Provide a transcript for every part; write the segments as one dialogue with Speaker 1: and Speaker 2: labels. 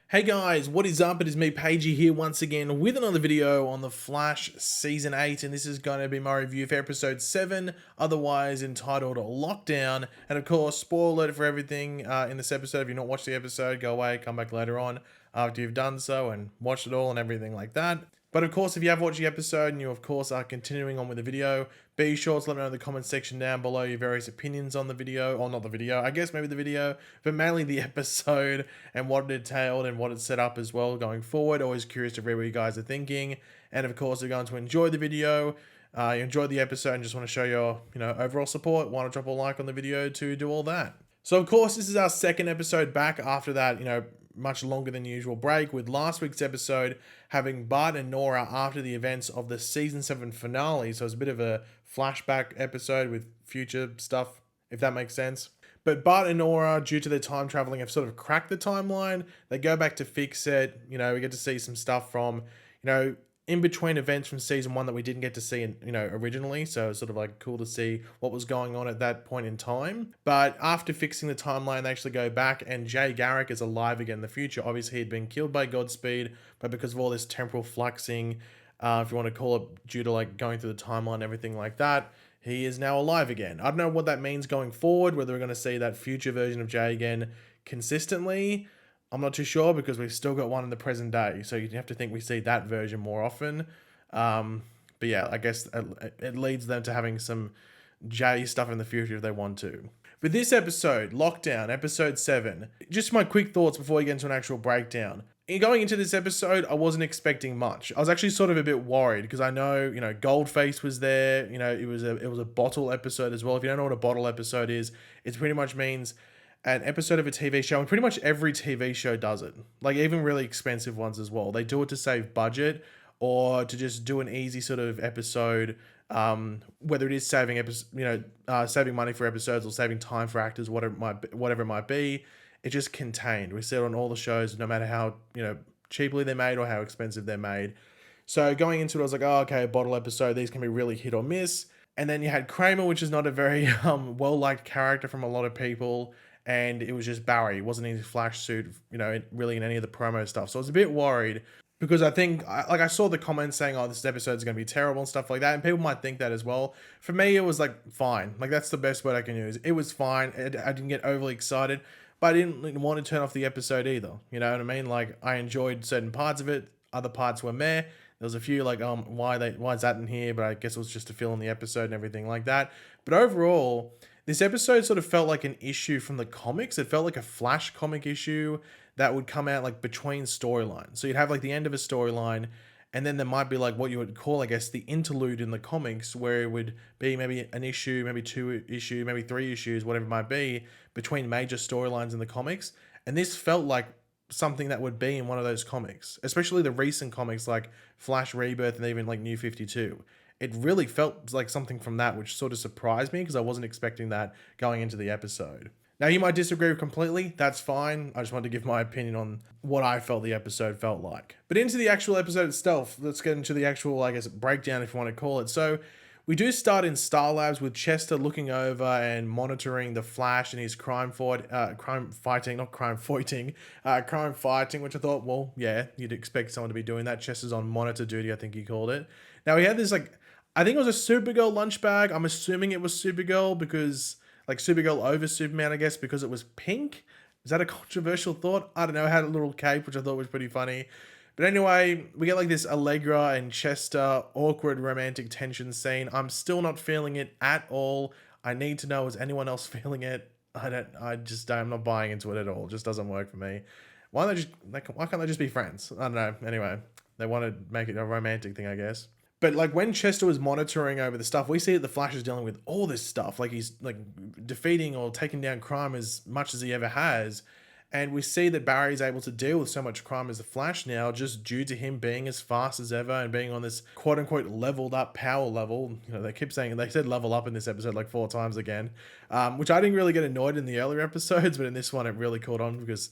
Speaker 1: Hey guys, what is up? It is me, Pagey, here once again with another video on The Flash Season 8, and this is going to be my review for Episode 7, otherwise entitled Lockdown. And of course, spoiler alert for everything in this episode. If you've not watched the episode, go away, come back later on after you've done so and watched it all and everything like that. But of course, if you have watched the episode and you of course are continuing on with the video, be sure to let me know in the comment section down below your various opinions on the video, or not the video, I guess maybe the video, but mainly the episode and what it entailed and what it set up as well going forward. Always curious to read what you guys are thinking. And of course, if you're going to enjoy the video, you enjoyed the episode and just want to show your, overall support, why not drop a like on the video to do all that. So of course, this is our second episode back after that, much longer than usual break, with last week's episode having Bart and Nora after the events of the season 7 finale. So it's a bit of a flashback episode with future stuff, if that makes sense. But Bart and Nora, due to their time traveling, have sort of cracked the timeline. They go back to fix it. We get to see some stuff from, in between events from season 1 that we didn't get to see, originally. So it's sort of like cool to see what was going on at that point in time. But after fixing the timeline, they actually go back and Jay Garrick is alive again in the future. Obviously, he'd been killed by Godspeed, but because of all this temporal fluxing, if you want to call it, due to like going through the timeline and everything like that, he is now alive again. I don't know what that means going forward, whether we're going to see that future version of Jay again consistently. I'm not too sure because we've still got one in the present day. So you have to think we see that version more often. But yeah, I guess it leads them to having some Jay stuff in the future if they want to. But this episode, Lockdown, episode 7, just my quick thoughts before we get into an actual breakdown. Going into this episode, I wasn't expecting much. I was actually sort of a bit worried because I know, Goldface was there. It was a bottle episode as well. If you don't know what a bottle episode is, it pretty much means an episode of a TV show, and pretty much every TV show does it. Like even really expensive ones as well. They do it to save budget or to just do an easy sort of episode. Whether it is saving saving money for episodes or saving time for actors, whatever it might be, it's just contained. We see it on all the shows, no matter how cheaply they're made or how expensive they're made. So going into it, I was like, oh, okay, a bottle episode. These can be really hit or miss. And then you had Kramer, which is not a very well liked character from a lot of people. And it was just Barry. It wasn't in his Flash suit, really in any of the promo stuff. So I was a bit worried because I think, I saw the comments saying, oh, this episode is going to be terrible and stuff like that. And people might think that as well. For me, it was like fine. Like that's the best word I can use. It was fine. I didn't get overly excited, but I didn't want to turn off the episode either. You know what I mean? Like I enjoyed certain parts of it. Other parts were meh. There was a few like, why is that in here? But I guess it was just to fill in the episode and everything like that. But overall, this episode sort of felt like an issue from the comics. It felt like a Flash comic issue that would come out like between storylines. So you'd have like the end of a storyline, and then there might be like what you would call, I guess, the interlude in the comics, where it would be maybe an issue, maybe 2 issues, maybe 3 issues, whatever it might be, between major storylines in the comics. And this felt like something that would be in one of those comics, especially the recent comics like Flash Rebirth and even like New 52. It really felt like something from that, which sort of surprised me because I wasn't expecting that going into the episode. Now, you might disagree completely. That's fine. I just wanted to give my opinion on what I felt the episode felt like. But into the actual episode itself, let's get into the actual, I guess, breakdown, if you want to call it. So we do start in Star Labs with Chester looking over and monitoring the Flash and his crime fighting, which I thought, well, yeah, you'd expect someone to be doing that. Chester's on monitor duty, I think he called it. Now, he had this, I think it was a Supergirl lunch bag. I'm assuming it was Supergirl because, Supergirl over Superman, I guess, because it was pink. Is that a controversial thought? I don't know. It had a little cape, which I thought was pretty funny. But anyway, we get this Allegra and Chester awkward romantic tension scene. I'm still not feeling it at all. I need to know, is anyone else feeling it? I'm not buying into it at all. It just doesn't work for me. Why can't they just be friends? I don't know. Anyway, they want to make it a romantic thing, I guess. But when Chester was monitoring over the stuff, we see that the Flash is dealing with all this stuff. He's defeating or taking down crime as much as he ever has. And we see that Barry's able to deal with so much crime as the Flash now, just due to him being as fast as ever and being on this quote unquote leveled up power level. They said level up in this episode 4 times again, which I didn't really get annoyed in the earlier episodes, but in this one it really caught on because,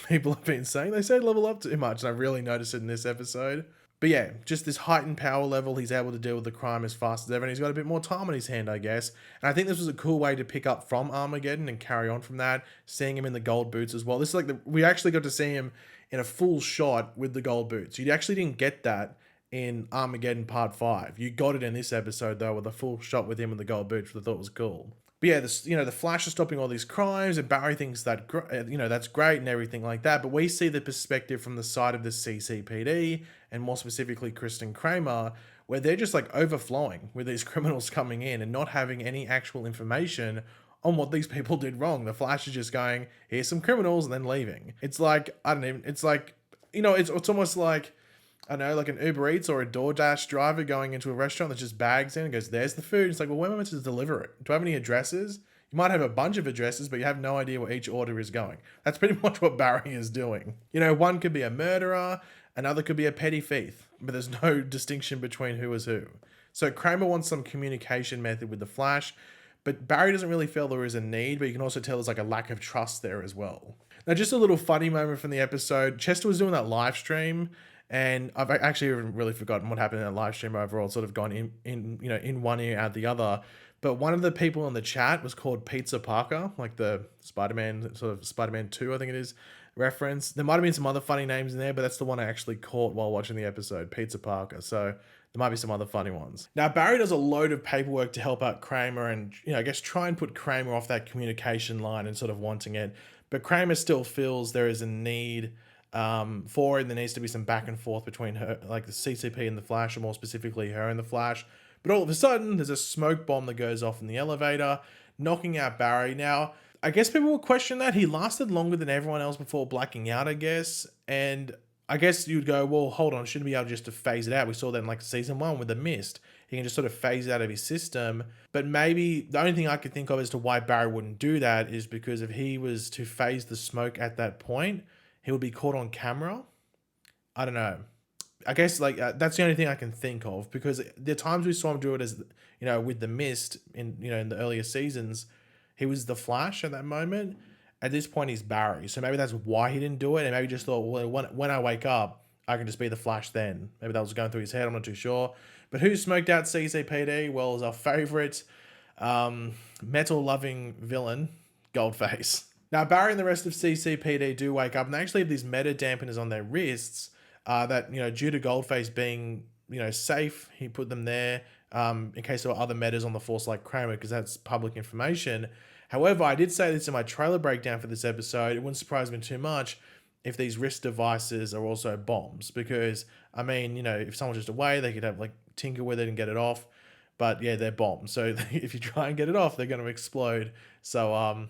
Speaker 1: people have been saying they say level up too much. And I really noticed it in this episode. But yeah, just this heightened power level, he's able to deal with the crime as fast as ever, and he's got a bit more time on his hand, I guess. And I think this was a cool way to pick up from Armageddon and carry on from that, seeing him in the gold boots as well. This is like we actually got to see him in a full shot with the gold boots. You actually didn't get that in Armageddon Part 5. You got it in this episode, though, with a full shot with him in the gold boots, which I thought was cool. But yeah, the Flash is stopping all these crimes, and Barry thinks that, that's great and everything like that. But we see the perspective from the side of the CCPD, and more specifically Kristen Kramer, where they're just like overflowing with these criminals coming in and not having any actual information on what these people did wrong. The Flash is just going, here's some criminals, and then leaving. It's like, I don't even, it's like, it's almost like, I know, like an Uber Eats or a DoorDash driver going into a restaurant that just bags in and goes, there's the food. It's like, well, where am I meant to deliver it? Do I have any addresses? You might have a bunch of addresses, but you have no idea where each order is going. That's pretty much what Barry is doing. One could be a murderer, another could be a petty thief, but there's no distinction between who is who. So Kramer wants some communication method with the Flash, but Barry doesn't really feel there is a need, but you can also tell there's like a lack of trust there as well. Now, just a little funny moment from the episode. Chester was doing that live stream, and I've actually really forgotten what happened in that live stream overall. It's sort of gone in one ear out the other. But one of the people in the chat was called Pizza Parker, like the Spider-Man, sort of Spider-Man 2, I think it is, reference. There might have been some other funny names in there, but that's the one I actually caught while watching the episode, Pizza Parker. So there might be some other funny ones. Now, Barry does a load of paperwork to help out Kramer and, I guess try and put Kramer off that communication line and sort of wanting it. But Kramer still feels there is a need for it. There needs to be some back and forth between her, like the CCP and the Flash, or more specifically her and the Flash. But all of a sudden, there's a smoke bomb that goes off in the elevator, knocking out Barry. Now, I guess people will question that. He lasted longer than everyone else before blacking out, I guess. And I guess you'd go, well, hold on, shouldn't be able just to phase it out. We saw that in like season 1 with the mist. He can just sort of phase it out of his system. But maybe the only thing I could think of as to why Barry wouldn't do that is because if he was to phase the smoke at that point, he would be caught on camera. I don't know. I guess that's the only thing I can think of, because the times we saw him do it as, with the mist in the earlier seasons, he was the Flash at that moment. At this point, he's Barry. So maybe that's why he didn't do it. And maybe just thought, well, when I wake up, I can just be the Flash then. Maybe that was going through his head. I'm not too sure. But who smoked out CCPD? Well, is our favorite metal-loving villain, Goldface. Now, Barry and the rest of CCPD do wake up, and they actually have these meta dampeners on their wrists that, due to Goldface being, safe, he put them there in case there were other metas on the force like Kramer, because that's public information. However, I did say this in my trailer breakdown for this episode. It wouldn't surprise me too much if these wrist devices are also bombs, because, if someone's just away, they could have, tinker with it and get it off. But, yeah, they're bombs. So if you try and get it off, they're going to explode. So,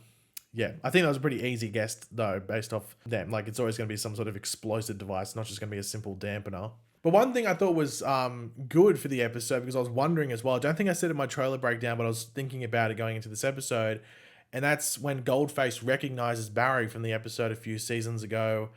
Speaker 1: yeah, I think that was a pretty easy guess, though, based off them. It's always going to be some sort of explosive device, not just going to be a simple dampener. But one thing I thought was good for the episode, because I was wondering as well, I don't think I said it in my trailer breakdown, but I was thinking about it going into this episode, and that's when Goldface recognizes Barry from the episode a few seasons ago.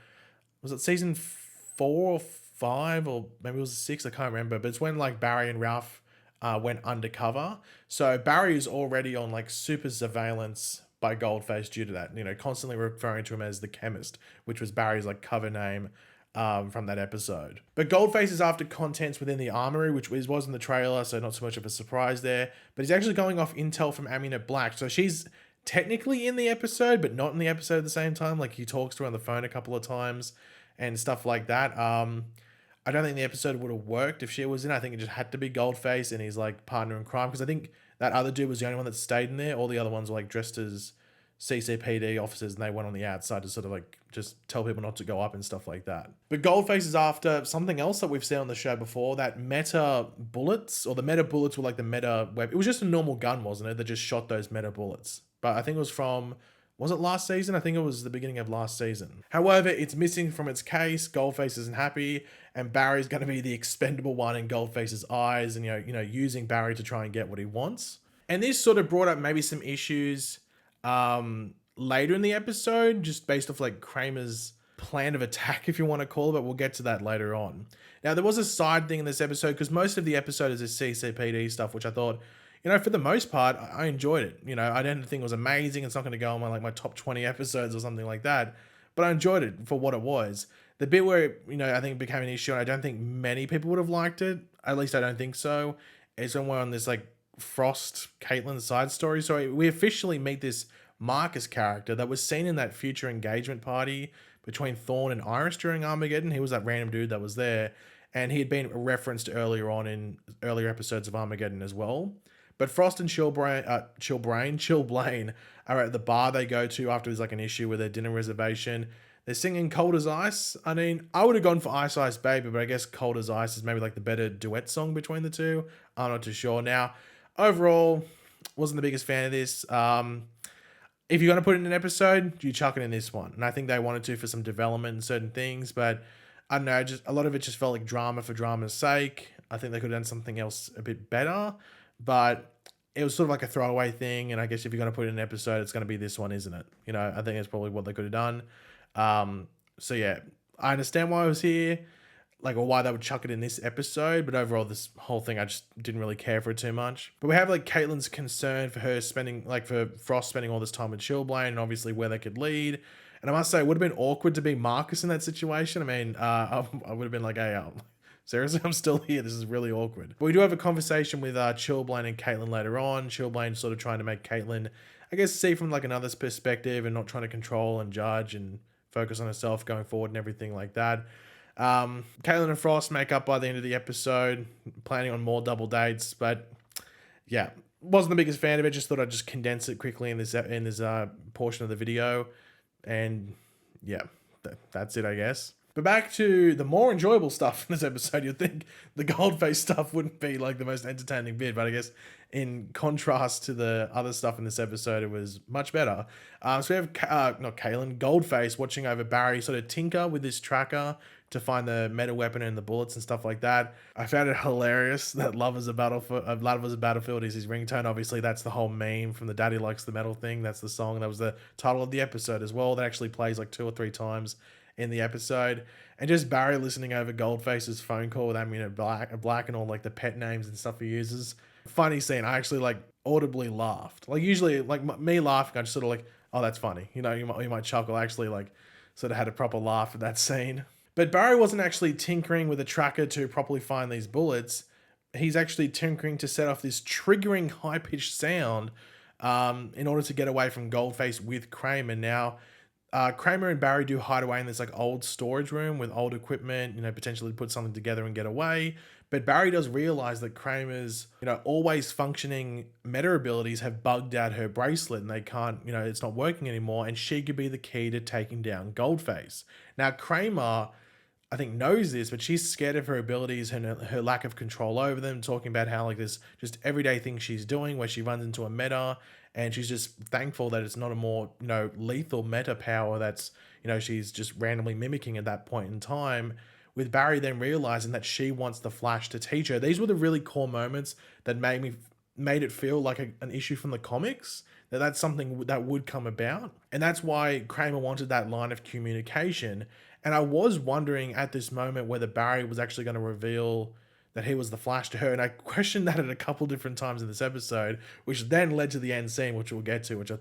Speaker 1: Was it season 4 or 5, or maybe it was 6? I can't remember, but it's when Barry and Ralph went undercover. So Barry is already on super surveillance by Goldface due to that, constantly referring to him as the chemist, which was Barry's cover name from that episode. But Goldface is after contents within the armory, which was in the trailer, so not so much of a surprise there. But he's actually going off intel from Aminette Black, so she's technically in the episode, but not in the episode at the same time. He talks to her on the phone a couple of times and stuff like that. I don't think the episode would have worked if she was in. I think it just had to be Goldface and his partner in crime, because I think that other dude was the only one that stayed in there. All the other ones were dressed as CCPD officers, and they went on the outside to sort of just tell people not to go up and stuff like that. But Goldface is after something else that we've seen on the show before, that meta bullets, or the meta bullets were the meta weapon. It was just a normal gun, wasn't it? That just shot those meta bullets. But I think it was from, was it last season? I think it was the beginning of last season. However, it's missing from its case. Goldface isn't happy, and Barry's going to be the expendable one in Goldface's eyes, and using Barry to try and get what he wants. And this sort of brought up maybe some issues later in the episode, just based off Kramer's plan of attack, if you want to call it, but we'll get to that later on. Now, there was a side thing in this episode, because most of the episode is this CCPD stuff, which I thought, for the most part, I enjoyed it. I didn't think it was amazing. It's not going to go on my top 20 episodes or something like that. but I enjoyed it for what it was. The bit where, I think it became an issue, and I don't think many people would have liked it, at least I don't think so, is when we're on this, like, Frost Caitlyn side story. So we officially meet this Marcus character that was seen in that future engagement party between Thawne and Iris during Armageddon. He was that random dude that was there, and he had been referenced earlier on in earlier episodes of Armageddon as well. But Frost and Chillblaine are at the bar they go to after there's like an issue with their dinner reservation. They're singing Cold as Ice. I mean, I would have gone for Ice Ice Baby, but I guess Cold as Ice is maybe like the better duet song between the two. I'm not too sure. Now, overall, wasn't the biggest fan of this. If you're going to put it in an episode, you chuck it in this one. And I think they wanted to for some development and certain things, but I don't know, just a lot of it just felt like drama for drama's sake. I think they could have done something else a bit better, but it was sort of like a throwaway thing. And I guess if you're going to put it in an episode, it's going to be this one, isn't it? I think that's probably what they could have done. So yeah, I understand why I was here, like, or why they would chuck it in this episode, but overall, this whole thing, I just didn't really care for it too much. But we have, like, Caitlyn's concern for her spending, like, for Frost spending all this time with Chillblaine, and obviously where they could lead. And I must say, it would have been awkward to be Marcus in that situation. I mean, I would have been like, hey, seriously, I'm still here. This is really awkward. But we do have a conversation with Chillblaine and Caitlyn later on. Chillblaine sort of trying to make Caitlyn, I guess, see from, like, another's perspective and not trying to control and judge and focus on herself going forward and everything like that. Caitlyn and Frost make up by the end of the episode, planning on more double dates, but yeah, wasn't the biggest fan of it. Just thought I'd just condense it quickly in this portion of the video, and yeah, that's it, I guess. But back to the more enjoyable stuff in this episode. You'd think the Goldface stuff wouldn't be like the most entertaining bit, but I guess in contrast to the other stuff in this episode, it was much better. So we have not Caitlyn, Goldface watching over Barry sort of tinker with this tracker to find the meta weapon and the bullets and stuff like that. I found it hilarious that Love is a Battlefield is his ringtone. Obviously, that's the whole meme from the Daddy Likes the Metal thing. That's the song. That was the title of the episode as well. That actually plays like 2 or 3 times in the episode. And just Barry listening over Goldface's phone call with Amina Black and all like the pet names and stuff he uses. Funny scene. I actually like audibly laughed. Like usually like me laughing, I just sort of like, oh, that's funny. You might chuckle. I actually like sort of had a proper laugh at that scene. But Barry wasn't actually tinkering with a tracker to properly find these bullets. He's actually tinkering to set off this triggering high-pitched sound in order to get away from Goldface with Kramer. Now, Kramer and Barry do hide away in this like old storage room with old equipment, potentially put something together and get away. But Barry does realize that Kramer's, always functioning meta abilities have bugged out her bracelet and they can't, it's not working anymore. And she could be the key to taking down Goldface. Now, Kramer, I think, knows this, but she's scared of her abilities and her lack of control over them, talking about how like this just everyday thing she's doing where she runs into a meta and she's just thankful that it's not a more, lethal meta power that's, she's just randomly mimicking at that point in time, with Barry then realizing that she wants the Flash to teach her. These were the really core moments that made it feel like an issue from the comics, that's something that would come about. And that's why Kramer wanted that line of communication. And I was wondering at this moment whether Barry was actually going to reveal that he was the Flash to her. And I questioned that at a couple different times in this episode, which then led to the end scene, which we'll get to, which I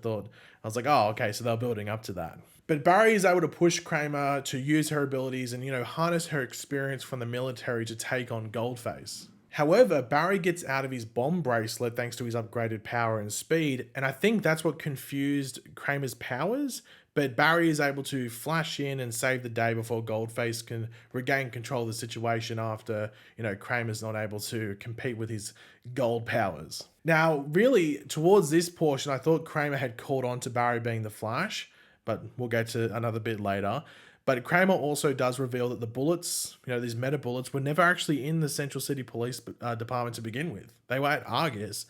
Speaker 1: was like, oh, okay, so they're building up to that. But Barry is able to push Kramer to use her abilities and, harness her experience from the military to take on Goldface. However, Barry gets out of his bomb bracelet thanks to his upgraded power and speed, and I think that's what confused Kramer's powers, but Barry is able to flash in and save the day before Goldface can regain control of the situation after, Kramer's not able to compete with his gold powers. Now, really, towards this portion, I thought Kramer had caught on to Barry being the Flash, but we'll get to another bit later. But Kramer also does reveal that the bullets, these meta bullets, were never actually in the Central City Police Department to begin with. They were at Argus,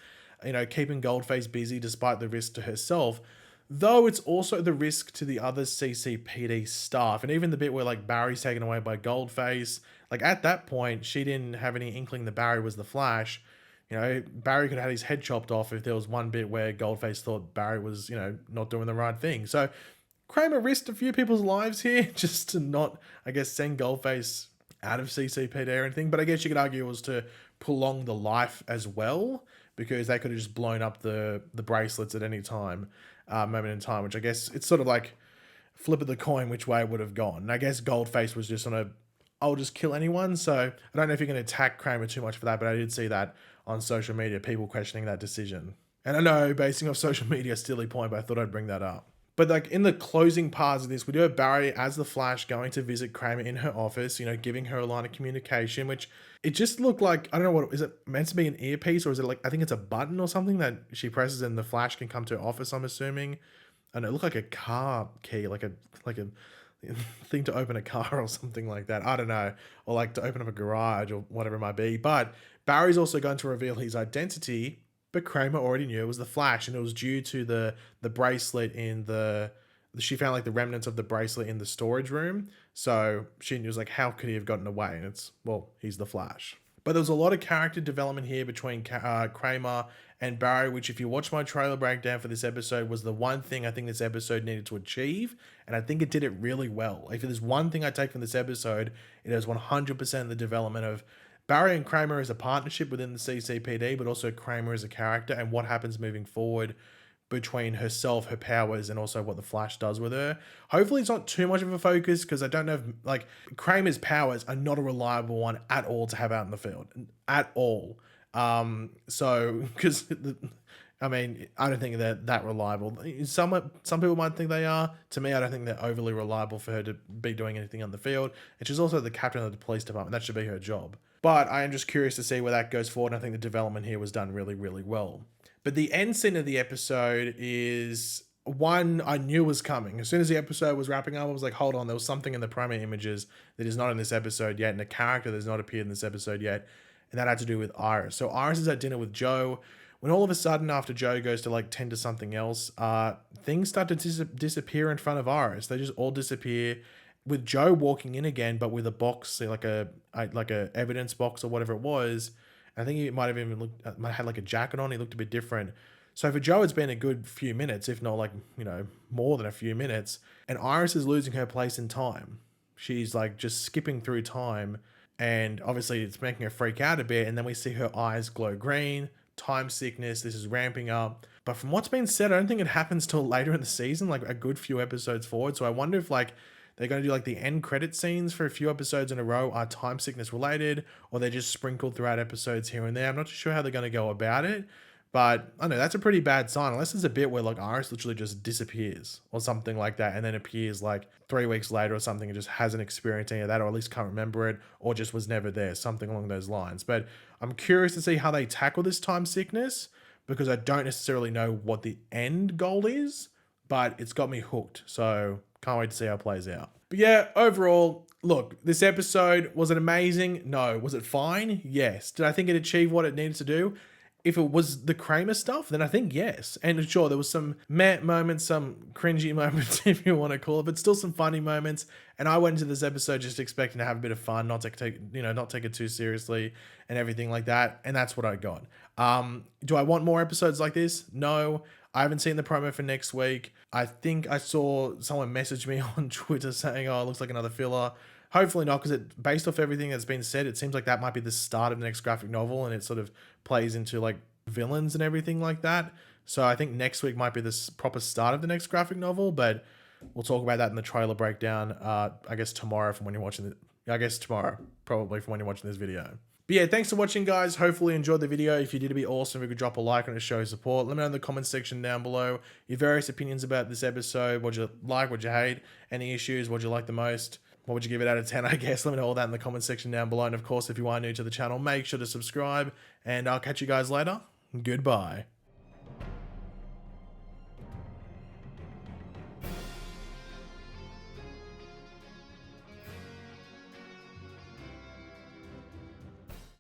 Speaker 1: keeping Goldface busy despite the risk to herself, though it's also the risk to the other CCPD staff. And even the bit where like Barry's taken away by Goldface, like at that point, she didn't have any inkling that Barry was the Flash. Barry could have had his head chopped off if there was one bit where Goldface thought Barry was, not doing the right thing. So Kramer risked a few people's lives here just to not, I guess, send Goldface out of CCPD or anything. But I guess you could argue it was to prolong the life as well, because they could have just blown up the bracelets at any moment in time, which I guess it's sort of like flip of the coin which way it would have gone. And I guess Goldface was just on a, I'll just kill anyone. So I don't know if you can attack Kramer too much for that, but I did see that on social media, people questioning that decision. And I know, basing off social media, a silly point, but I thought I'd bring that up. But like in the closing parts of this, we do have Barry as the Flash going to visit Kramer in her office, you know, giving her a line of communication, which it just looked like, I don't know what, is it meant to be an earpiece or is it like, I think it's a button or something that she presses and the Flash can come to her office, I'm assuming. And it looked like a car key, like a thing to open a car or something like that. I don't know. Or like to open up a garage or whatever it might be. But Barry's also going to reveal his identity, but Kramer already knew it was the Flash, and it was due to the bracelet in she found like the remnants of the bracelet in the storage room. So she was like, how could he have gotten away? And it's, well, he's the Flash. But there was a lot of character development here between Kramer and Barry, which if you watch my trailer breakdown for this episode was the one thing I think this episode needed to achieve. And I think it did it really well. If there's one thing I take from this episode, it is 100% the development of Barry and Kramer as a partnership within the CCPD, but also Kramer as a character and what happens moving forward between herself, her powers, and also what the Flash does with her. Hopefully it's not too much of a focus, because I don't know if, like, Kramer's powers are not a reliable one at all to have out in the field. At all. So, because, I mean, I don't think they're that reliable. Some people might think they are. To me, I don't think they're overly reliable for her to be doing anything on the field. And she's also the captain of the police department. That should be her job. But I am just curious to see where that goes forward. And I think the development here was done really, really well. But the end scene of the episode is one I knew was coming. As soon as the episode was wrapping up, I was like, hold on, there was something in the primary images that is not in this episode yet, and a character that has not appeared in this episode yet. And that had to do with Iris. So Iris is at dinner with Joe, when all of a sudden, after Joe goes to like tend to something else, things start to disappear in front of Iris. They just all disappear, with Joe walking in again, but with a box, like a evidence box or whatever it was. I think he might have even had like a jacket on. He looked a bit different. So for Joe, it's been a good few minutes, if not like, you know, more than a few minutes. And Iris is losing her place in time. She's like just skipping through time. And obviously it's making her freak out a bit. And then we see her eyes glow green, time sickness. This is ramping up. But from what's been said, I don't think it happens till later in the season, like a good few episodes forward. So I wonder if like they're going to do like the end credit scenes for a few episodes in a row are time sickness related, or they're just sprinkled throughout episodes here and there. I'm not too sure how they're going to go about it, but I know that's a pretty bad sign, unless there's a bit where like Iris literally just disappears or something like that, and then appears like 3 weeks later or something and just hasn't experienced any of that, or at least can't remember it, or just was never there, something along those lines. But I'm curious to see how they tackle this time sickness, because I don't necessarily know what the end goal is, but it's got me hooked. So can't wait to see how it plays out. But yeah, overall, look, this episode, was it amazing? No. Was it fine? Yes. Did I think it achieved what it needed to do? If it was the Kramer stuff, then I think yes. And sure, there was some meh moments, some cringy moments, if you want to call it, but still some funny moments. And I went into this episode just expecting to have a bit of fun, not take it too seriously and everything like that. And that's what I got. Do I want more episodes like this? No. I haven't seen the promo for next week. I think I saw someone message me on Twitter saying, oh, it looks like another filler. Hopefully not, because based off everything that's been said, it seems like that might be the start of the next graphic novel, and it sort of plays into like villains and everything like that. So I think next week might be the proper start of the next graphic novel, but we'll talk about that in the trailer breakdown, I guess tomorrow from when you're watching it. I guess tomorrow, probably from when you're watching this video. But yeah, thanks for watching, guys. Hopefully you enjoyed the video. If you did, it'd be awesome if you could drop a like on it to show support. Let me know in the comments section down below your various opinions about this episode. What you like, what you hate, any issues, what you like the most. What would you give it out of 10, I guess? Let me know all that in the comments section down below. And of course, if you are new to the channel, make sure to subscribe. And I'll catch you guys later. Goodbye.